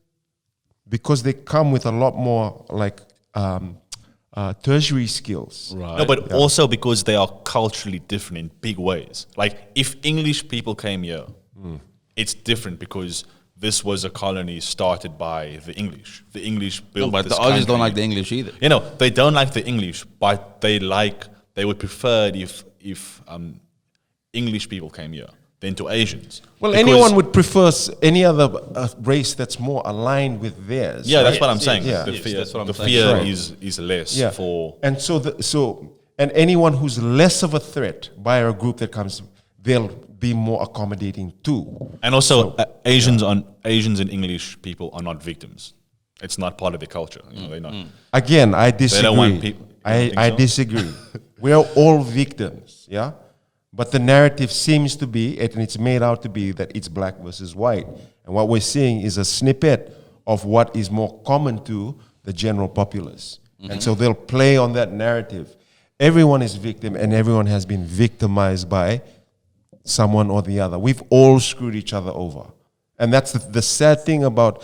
because they come with a lot more like tertiary skills. Right. No, but also because they are culturally different in big ways. Like if English people came here, it's different because this was a colony started by the English. The English built But this the Aussies don't country. like the English either. You know, they don't like the English, but they would prefer it if English people came here than to Asians. Well, Because- anyone would prefer any other race that's more aligned with theirs. Yeah, right? that's what I'm saying. Yeah. The Yes, fear, that's what I'm the saying. fear Right. is less Yeah. for. And and anyone who's less of a threat by a group that comes, they'll be more accommodating too. And also, Asians and English people are not victims. It's not part of their culture. You know, they're not. Again, I disagree. don't want people- you don't think I so? disagree. We're all victims, yeah? But the narrative seems to be, and it's made out to be, that it's black versus white. And what we're seeing is a snippet of what is more common to the general populace. And so they'll play on that narrative. Everyone is victim, and everyone has been victimized by someone or the other. We've all screwed each other over. And that's the sad thing about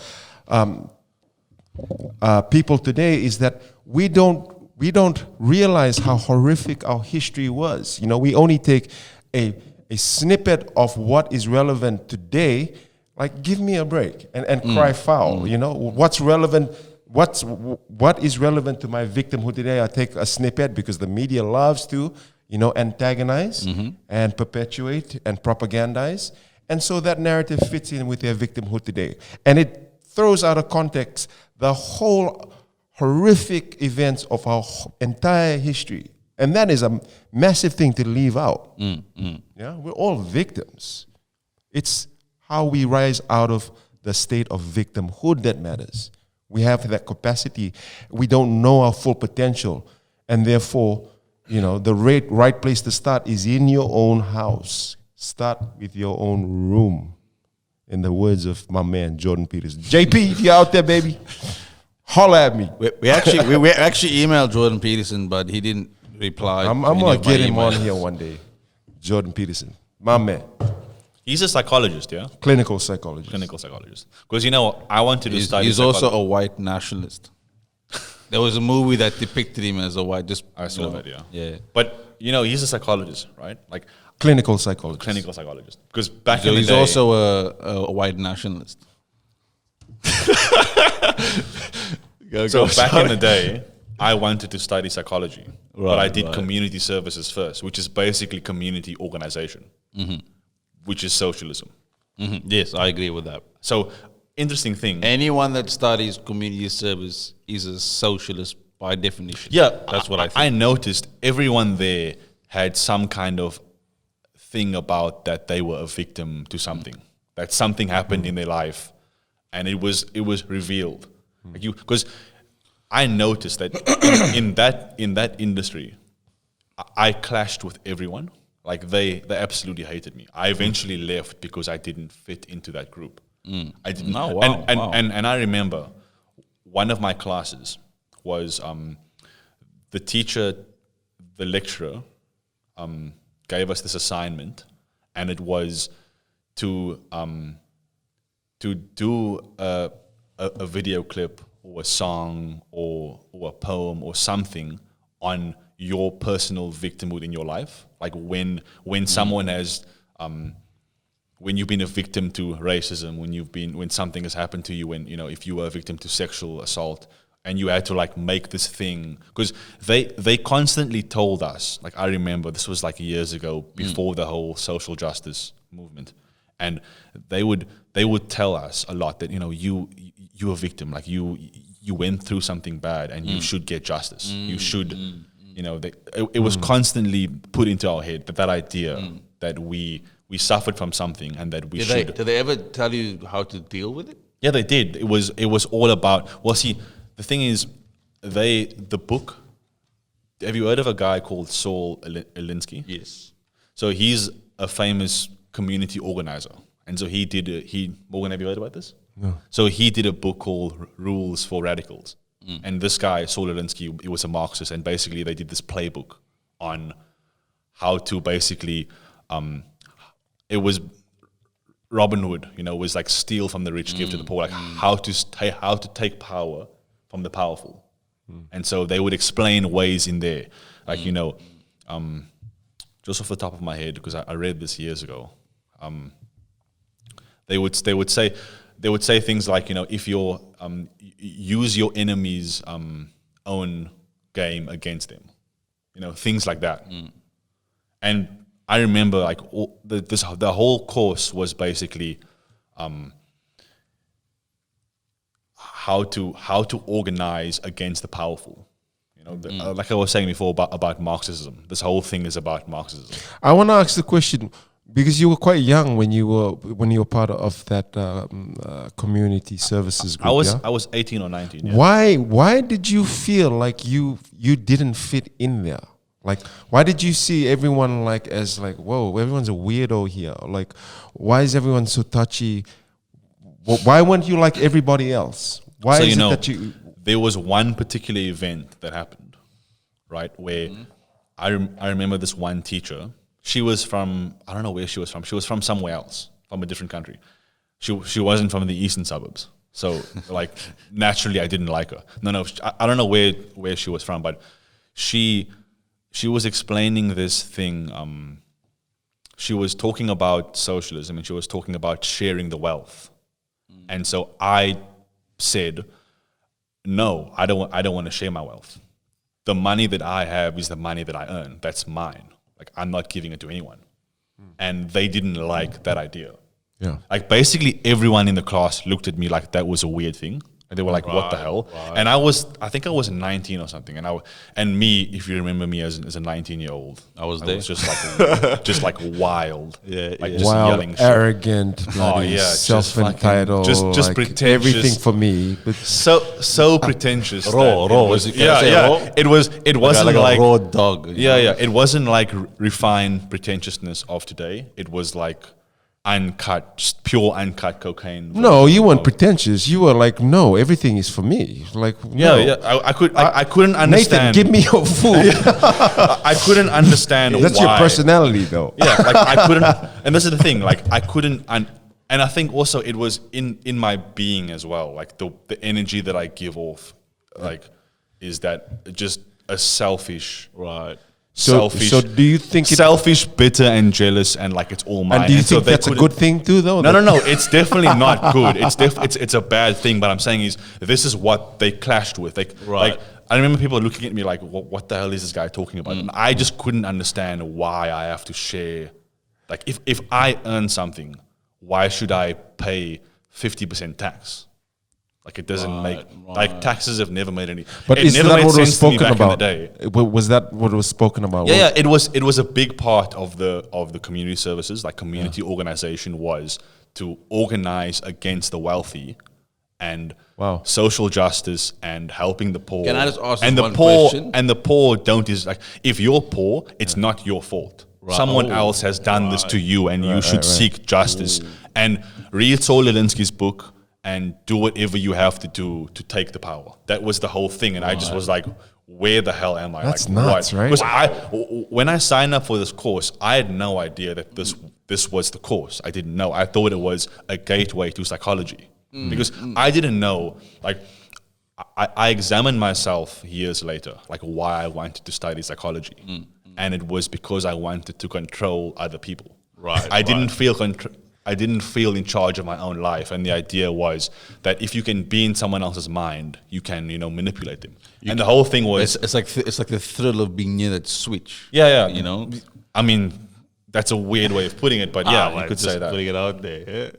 people today, is that we don't realize how horrific our history was. You know, we only take a snippet of what is relevant today, like give me a break and cry foul. You know, what's relevant, what is relevant to my victimhood today? I take a snippet because the media loves to, you know, antagonize and perpetuate and propagandize. And so that narrative fits in with their victimhood today. And it throws out of context the whole horrific events of our entire history. And that is a massive thing to leave out. Yeah, we're all victims. It's how we rise out of the state of victimhood that matters. We have that capacity. We don't know our full potential. And therefore, you know, the right place to start is in your own house. Start with your own room. In the words of my man, Jordan Peterson. JP, if you're out there, baby, holla at me. We actually emailed Jordan Peterson, but he didn't reply. I'm to any going of to my get him on emails. here one day. Jordan Peterson, my man, He's a psychologist, yeah, clinical psychologist. clinical psychologist. Because you know, I wanted to study. He's also psychology. a white nationalist. There was a movie that depicted him as a white. I saw that, yeah. Yeah. But you know, he's a psychologist, right? Like Clinical psychologist. clinical psychologist. Because back So in the he's day, also a white nationalist. so back in the day, I wanted to study psychology, but I Right, did right. community services first, which is basically community organization, which is socialism. Yes, I agree with that. So interesting thing. Anyone that studies community service is a socialist by definition. Yeah, that's what I think. I noticed everyone there had some kind of thing about that they were a victim to something, that something happened in their life, and it was revealed. Like because I noticed that in that industry, I clashed with everyone. Like they absolutely hated me. I eventually left because I didn't fit into that group. I didn't. Oh, wow, and, wow. And I remember one of my classes was the teacher, the lecturer, gave us this assignment, and it was to do a video clip or a song or a poem or something on your personal victimhood in your life, like when someone has when you've been a victim to racism, when something has happened to you, when, you know, if you were a victim to sexual assault, and you had to like make this thing, because they constantly told us, like I remember this was like years ago before the whole social justice movement, and they would tell us a lot that, you know, you're a victim, like you went through something bad and you should get justice. You should, you know, it was constantly put into our head that idea that we suffered from something and that we should. Did they ever tell you how to deal with it? Yeah, they did. It was all about. Well, see, the thing is, the book. Have you heard of a guy called Saul Alinsky? Yes. So he's a famous community organizer, and so Morgan, have you heard about this? No. So he did a book called Rules for Radicals, and this guy Saul Alinsky, he was a Marxist, and basically they did this playbook on how to basically. It was Robin Hood, was like steal from the rich, give to the poor, like how to take power from the powerful. And so they would explain ways in there, like just off the top of my head, because I read this years ago. They would say things like, if you're use your enemy's own game against them, things like that. And I remember like the whole course was basically how to organize against the powerful. Like I was saying before about Marxism. This whole thing is about Marxism. I want to ask the question because you were quite young when you were part of that community services group. I was 18 or 19. Yeah. Why did you feel like you didn't fit in there? Like, why did you see everyone as whoa, everyone's a weirdo here? Like, why is everyone so touchy? Why weren't you like everybody else? Why is it that you... There was one particular event that happened, right, where I remember this one teacher. She was from, I don't know where she was from. She was from somewhere else, from a different country. She wasn't from the eastern suburbs. So, naturally, I didn't like her. No, I don't know where she was from, but she was explaining this thing. She was talking about socialism, and she was talking about sharing the wealth. And so I said, no, I don't want to share my wealth. The money that I have is the money that I earn. That's mine. Like, I'm not giving it to anyone. And they didn't like that idea. Yeah. Like, basically everyone in the class looked at me like that was a weird thing. And they were like, what the hell? Right. And I think I was 19 or something. And me, if you remember me as a 19-year-old, I was there. was just like wild. Yeah, like yeah. just Wild, yelling shit. arrogant, bloody, just fucking- self-entitled, just like pretentious. everything for me. But So pretentious. Raw, that raw. it was- Can I yeah, say yeah. raw? It wasn't like like a raw dog. yeah. It wasn't like refined pretentiousness of today. It was like uncut, just pure uncut cocaine. no, you weren't pretentious. You were like, no, everything is for me. Like, no. Yeah. I couldn't understand. Nathan, give me your food. I couldn't understand That's why. your personality, though. Yeah, like I couldn't, and this is the thing, like I couldn't, and I think also it was in my being as well, like the energy that I give off, like, is that just a selfish, Right. So do you think it, selfish, bitter, and jealous, and like it's all mine? and do you so think they that's a couldn't- good thing too, though? No. It's definitely not good. It's a bad thing. But I'm saying is this is what they clashed with. Like, Right. like I remember people looking at me like, what the hell is this guy talking about? And I just couldn't understand why I have to share. Like, if I earn something, why should I pay 50% tax? Like, it doesn't make like taxes have never made any. But it is never that made what was sense to me spoken back about? in the day. Was that what was spoken about? Yeah, it was a big part of the community services, like community organization, was to organize against the wealthy and Wow. social justice and helping the poor. Can I just ask and this the one poor question? and the poor don't is like, if you're poor, it's not your fault. Right. Someone Oh, else has done this to you, and you should seek justice. And read Saul Alinsky's book and do whatever you have to do to take the power. That was the whole thing, and I just was like, where the hell am I? That's like, nuts, right? Because when I signed up for this course, I had no idea that this was the course. I didn't know. I thought it was a gateway to psychology, because I didn't know. Like, I examined myself years later, like why I wanted to study psychology, and it was because I wanted to control other people. Right, I didn't feel in charge of my own life, and the idea was that if you can be in someone else's mind, you can, manipulate them. And the whole thing was, It's like the thrill of being near that switch. yeah. You know. I mean, that's a weird way of putting it, but yeah, you could say that. Putting it out there. Yeah.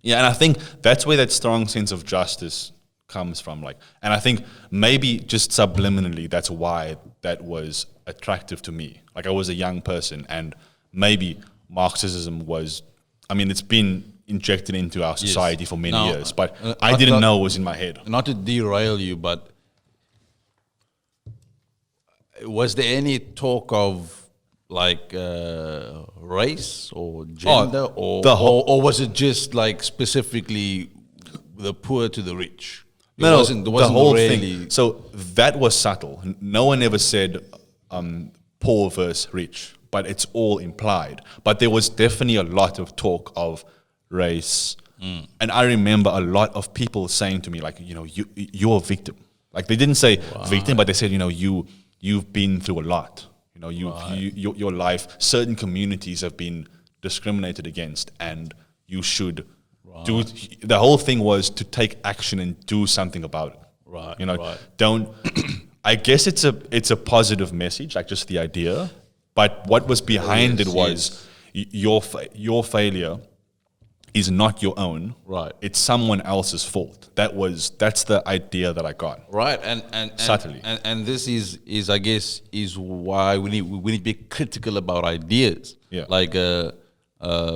Yeah, and I think that's where that strong sense of justice comes from. Like, and I think maybe just subliminally, that's why that was attractive to me. Like, I was a young person, and maybe Marxism was. I mean, it's been injected into our society for many Now, years, but I didn't know it was in my head. Not to derail you, but was there any talk of like race or gender, or was it just like specifically the poor to the rich? There wasn't the whole really thing. So that was subtle. No one ever said poor versus rich, but it's all implied. But there was definitely a lot of talk of race, and I remember a lot of people saying to me, like, you're a victim. Like they didn't say victim, but they said, you've been through a lot. Your life, certain communities have been discriminated against, and you should do. The whole thing was to take action and do something about it. Right. Don't. I guess it's a positive message, like just the idea. But what was behind it was your failure is not your own. Right. It's someone else's fault. That's the idea that I got. Right, and Subtly. and this is I guess is why we need to be critical about ideas. Yeah. Like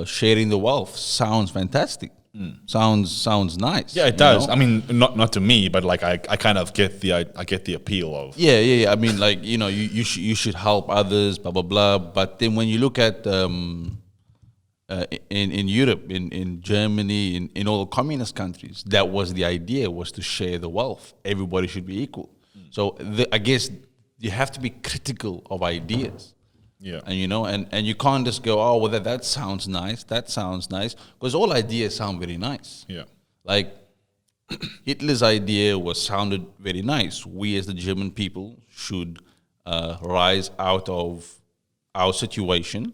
sharing the wealth sounds fantastic. Sounds nice. Yeah, it does. I mean, not to me, but like I kind of get the appeal of. Yeah. I mean, like you should help others, blah blah blah. But then when you look at in Europe, in Germany, in all the communist countries, that was the idea, was to share the wealth. Everybody should be equal. So I guess you have to be critical of ideas. Yeah. And you can't just go, oh, well, that sounds nice, because all ideas sound very nice. Yeah. Like Hitler's idea sounded very nice. We as the German people should rise out of our situation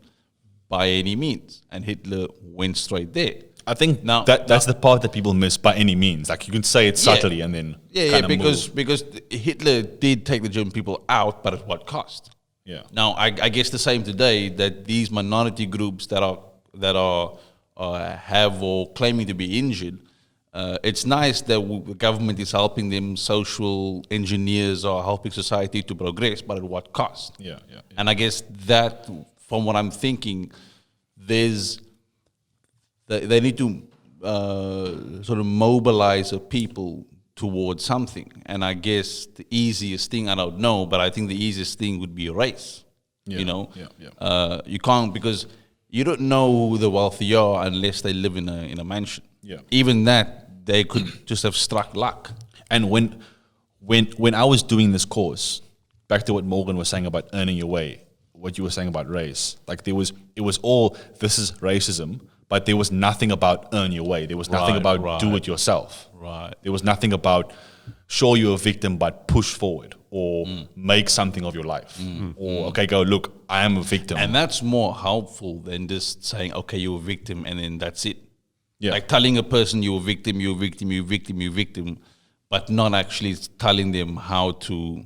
by any means, and Hitler went straight there. I think that's the part that people miss, by any means. Like you can say it subtly and then because Hitler did take the German people out, but at what cost? Yeah. Now I guess the same today, that these minority groups that are have or claiming to be injured, it's nice that the government is helping them. Social engineers are helping society to progress, but at what cost? Yeah. And I guess that, from what I'm thinking, they need to sort of mobilize the people towards something. And I guess the easiest thing, I don't know, but I think the easiest thing would be a race. Yeah. You can't, because you don't know who the wealthy are unless they live in a mansion. Yeah. Even that, they could just have struck luck. And when I was doing this course, back to what Morgan was saying about earning your way, what you were saying about race, like it was all, this is racism, but there was nothing about earn your way. There was nothing about do it yourself. Right. There was nothing about sure you're a victim, but push forward or make something of your life. Or, okay, go, look, I am a victim. And that's more helpful than just saying, okay, you're a victim, and then that's it. Yeah. Like telling a person you're a victim, you're a victim, you're a victim, you're a victim, but not actually telling them how to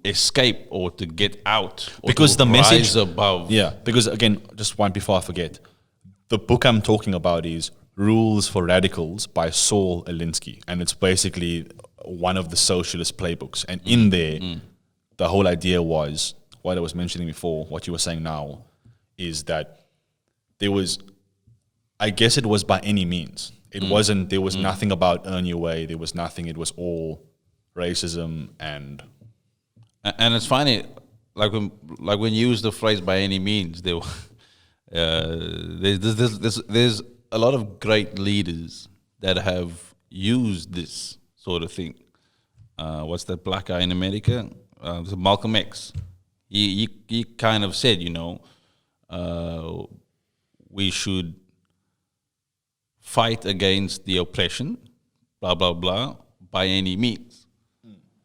escape or to get out, or because to the rise message above. Yeah, because again, just one before I forget, the book I'm talking about is Rules for Radicals by Saul Alinsky, and it's basically one of the socialist playbooks. And in there, the whole idea was what I was mentioning before, what you were saying now, is that there was, I guess it was by any means. It wasn't, there was nothing about earn your way. There was nothing. It was all racism and it's funny, like when you use the phrase "by any means," there's a lot of great leaders that have used this sort of thing. What's that black guy in America? Malcolm X. He kind of said, we should fight against the oppression, blah blah blah, by any means.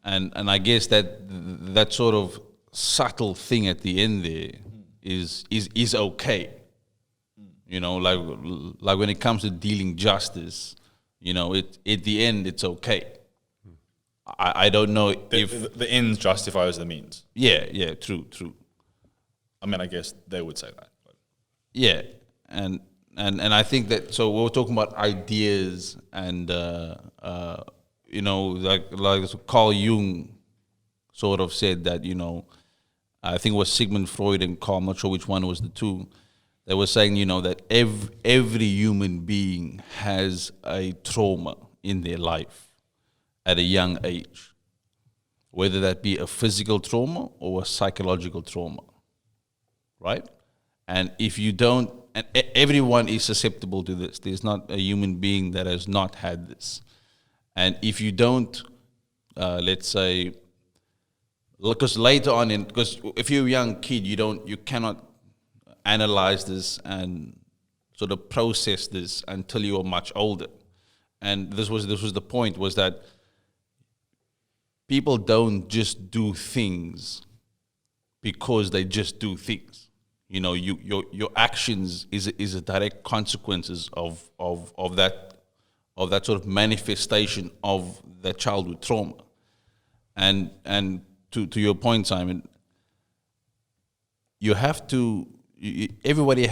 And I guess that sort of subtle thing at the end there is okay. Like when it comes to dealing justice, at the end it's okay. I don't know if the ends justifies the means. Yeah, true. I mean, I guess they would say that. But. Yeah, and I think that, so we're talking about ideas and like Carl Jung sort of said that, I think it was Sigmund Freud and Carl, I'm not sure which one was the two, They were saying, that every human being has a trauma in their life at a young age, whether that be a physical trauma or a psychological trauma, right? And if you don't, and everyone is susceptible to this. There's not a human being that has not had this. And if you don't, let's say, because later on, because if you're a young kid, you cannot analyze this and sort of process this until you are much older. And this was the point, was that people don't just do things because they just do things. Your actions is a direct consequences of that sort of manifestation of that childhood trauma. And to your point, Simon, you have to. Everybody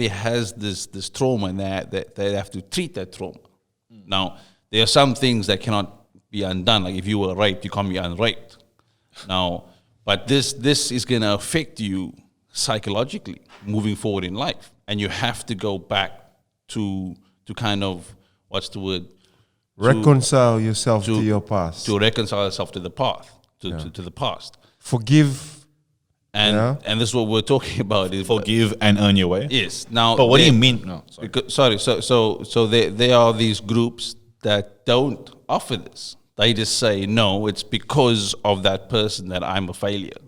has this trauma, and they have to treat that trauma. Now, there are some things that cannot be undone. Like if you were raped, you can't be unraped. Now, but this is going to affect you psychologically moving forward in life, and you have to go back to kind of, what's the word? Reconcile yourself to your past. To reconcile yourself to the past, to the past. Forgive. And this is what we're talking about. Is Forgive and earn your way. Yes. Now, but what do you mean? No, sorry. So there are these groups that don't offer this. They just say, no, it's because of that person that I'm a failure.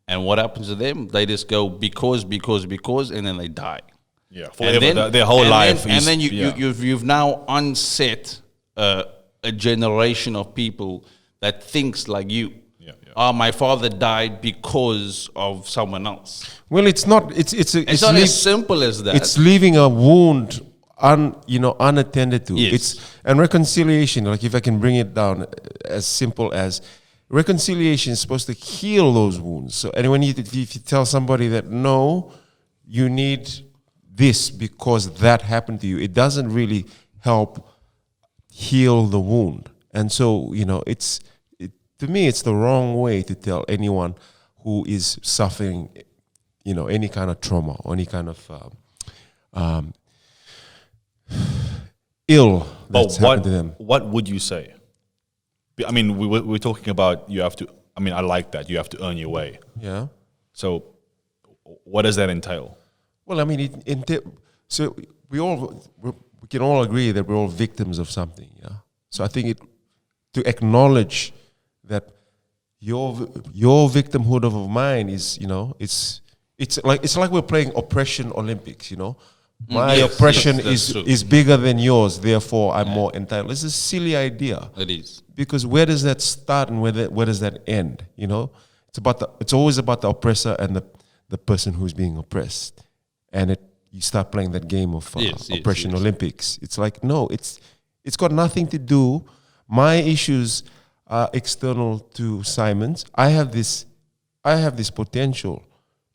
And what happens to them? They just go because, and then they die. Yeah, forever. Their whole life. And then you've now unset a generation of people that thinks like you. My father died because of someone else. Well, it's not. It's not as simple as that. It's leaving a wound unattended to. Yes. And reconciliation. Like if I can bring it down as simple as reconciliation is supposed to heal those wounds. So, and if you tell somebody that no, you need this because that happened to you, it doesn't really help heal the wound. And so to me, it's the wrong way to tell anyone who is suffering, any kind of trauma or any kind of ill that's happened to them. What would you say? I mean, we're talking about you have to. I mean, I like that you have to earn your way. Yeah. So, what does that entail? Well, I mean, so we can all agree that we're all victims of something. Yeah. So I think to acknowledge that your victimhood of mine is, it's like we're playing oppression Olympics, My oppression is bigger than yours, therefore I'm more entitled. It's a silly idea. It is. Because where does that start and where does that end? It's always about the oppressor and the person who's being oppressed. And you start playing that game of oppression Olympics. It's like, no, it's got nothing to do. My issues are external to Simon's. I have this potential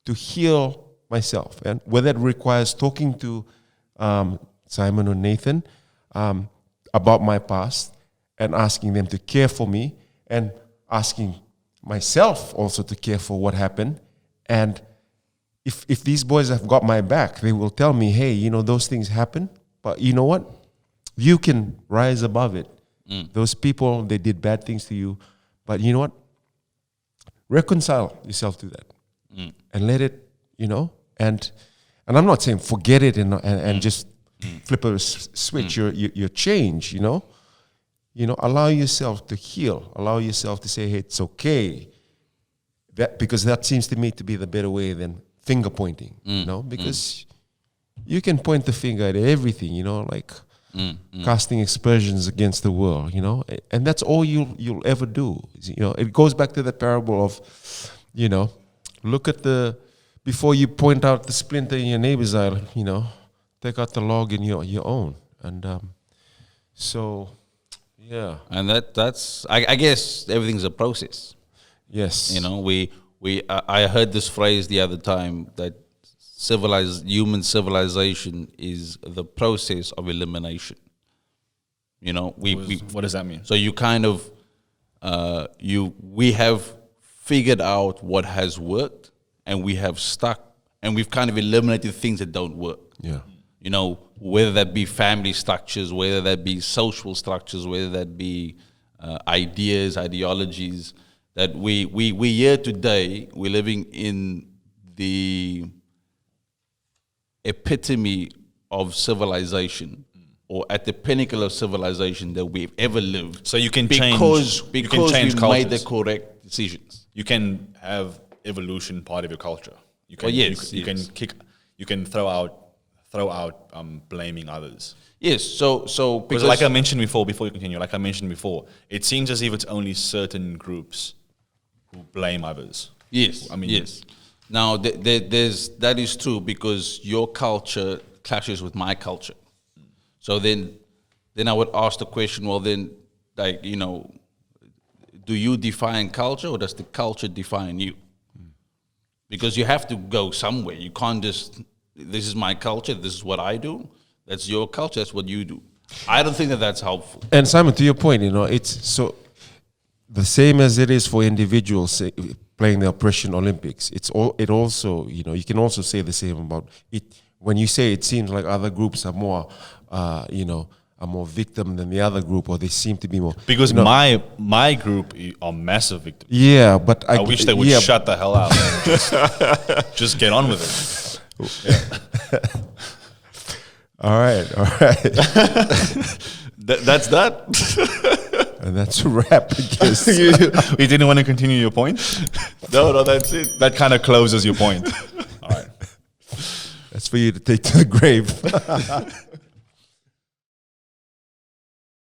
to heal myself, and whether it requires talking to Simon or Nathan about my past and asking them to care for me, and asking myself also to care for what happened. And if these boys have got my back, they will tell me, hey, those things happen, but you know what? You can rise above it. Those people, they did bad things to you, but you know what? Reconcile yourself to that and let it, and I'm not saying forget it and just flip a switch, your change, allow yourself to heal, allow yourself to say, hey, it's okay. Because that seems to me to be the better way than finger pointing, because you can point the finger at everything, like casting aspersions against the world, and that's all you'll ever do. It goes back to the parable of, look at before you point out the splinter in your neighbor's eye, take out the log in your own. And so, yeah. And that's I guess everything's a process. Yes. I heard this phrase the other time that human civilization is the process of elimination. What does that mean? So you kind of we have figured out what has worked, and we have stuck and we've kind of eliminated things that don't work. Yeah. You know, whether that be family structures, whether that be social structures, whether that be ideas, ideologies, that we here today, we're living in the epitome of civilization, or at the pinnacle of civilization that we've ever lived. So you can because change. Because we made the correct decisions. You can have evolution part of your culture. You can. Oh, yes, You yes. can kick. You can throw out blaming others. Yes. So Because because like I mentioned before you continue, like I mentioned before, it seems as if it's only certain groups who blame others. yes, I mean- yes. Now that is true because your culture clashes with my culture. So then I would ask the question, well then, like, you know, do you define culture or does the culture define you? Because you have to go somewhere. You can't just, this is my culture, this is what I do. That's your culture, that's what you do. I don't think that that's helpful. And Simon, to your point, you know, it's so the same as it is for individuals playing the Oppression Olympics. It also, you know, you can also say the same about it. When you say it seems like other groups are more, you know, are more victim than the other group, or they seem to be more. Because you know, my group are massive victims. yeah, but I wish they would yeah, shut the hell up and just get on with it. All right. That's that. And that's a wrap, I guess. you didn't want to continue your point? No, that's it. That kind of closes your point. All right. That's for you to take to the grave.